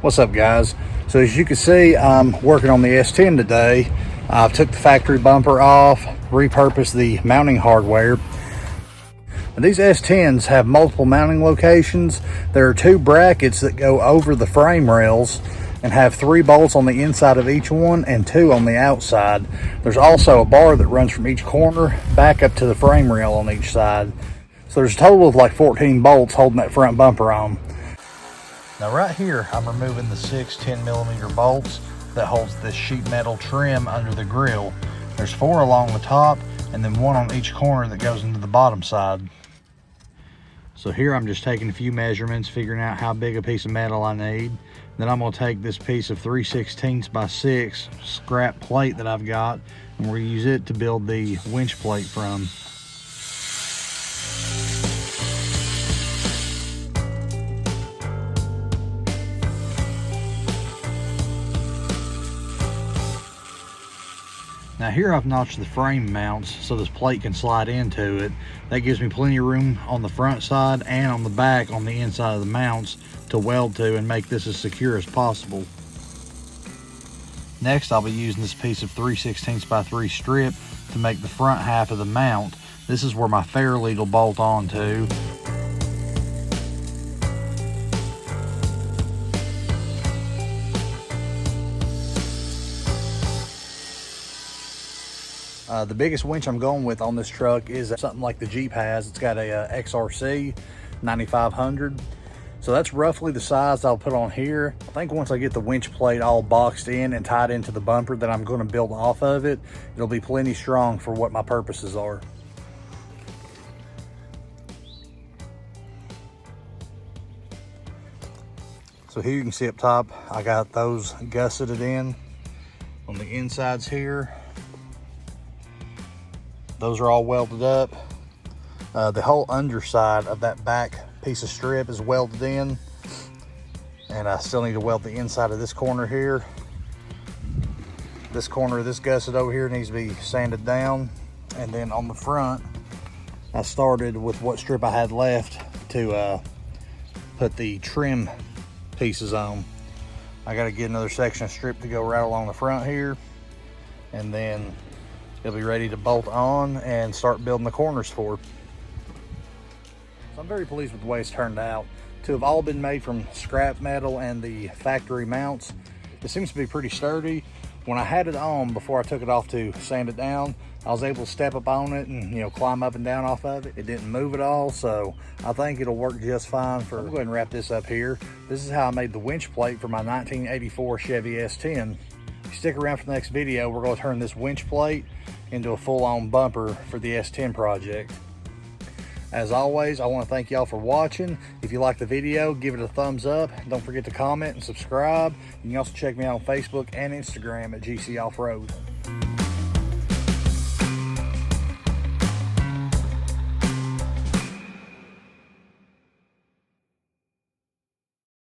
What's up, guys? So as you can see, I'm working on the S10 today. I've took the factory bumper off, repurposed the mounting hardware. And these S10s have multiple mounting locations. There are 2 brackets that go over the frame rails and have 3 bolts on the inside of each one and 2 on the outside. There's also a bar that runs from each corner back up to the frame rail on each side. So there's a total of like 14 bolts holding that front bumper on. Now right here, I'm removing the 6 10mm bolts that holds this sheet metal trim under the grill. There's 4 along the top and then 1 on each corner that goes into the bottom side. So here I'm just taking a few measurements, figuring out how big a piece of metal I need. Then I'm gonna take this piece of 3/16 by 6 scrap plate that I've got, and we'll use it to build the winch plate from. Now here I've notched the frame mounts so this plate can slide into it. That gives me plenty of room on the front side and on the back on the inside of the mounts to weld to and make this as secure as possible. Next I'll be using this piece of 3/16 by 3 strip to make the front half of the mount. This is where my fair lead will bolt onto. The biggest winch I'm going with on this truck is something like the Jeep has. It's got a XRC 9500. So that's roughly the size I'll put on here. I think once I get the winch plate all boxed in and tied into the bumper that I'm going to build off of it, it'll be plenty strong for what my purposes are. So here you can see up top, I got those gusseted in on the insides here. Those are all welded up. The whole underside of that back piece of strip is welded in, and I still need to weld the inside of this corner here. This corner of this gusset over here needs to be sanded down, and then on the front I started with what strip I had left to put the trim pieces on. I got to get another section of strip to go right along the front here, and then it'll be ready to bolt on and start building the corners for. So I'm very pleased with the way it's turned out. To have all been made from scrap metal and the factory mounts, it seems to be pretty sturdy. When I had it on before I took it off to sand it down, I was able to step up on it and climb up and down off of it. It didn't move at all, so I think it'll work just fine. I'm go ahead and wrap this up here. This is how I made the winch plate for my 1984 Chevy S10. If you stick around for the next video, we're going to turn this winch plate into a full-on bumper for the S10 project. As always, I want to thank y'all for watching. If you like the video, give it a thumbs up. Don't forget to comment and subscribe. You can also check me out on Facebook and Instagram at GC Off-Road.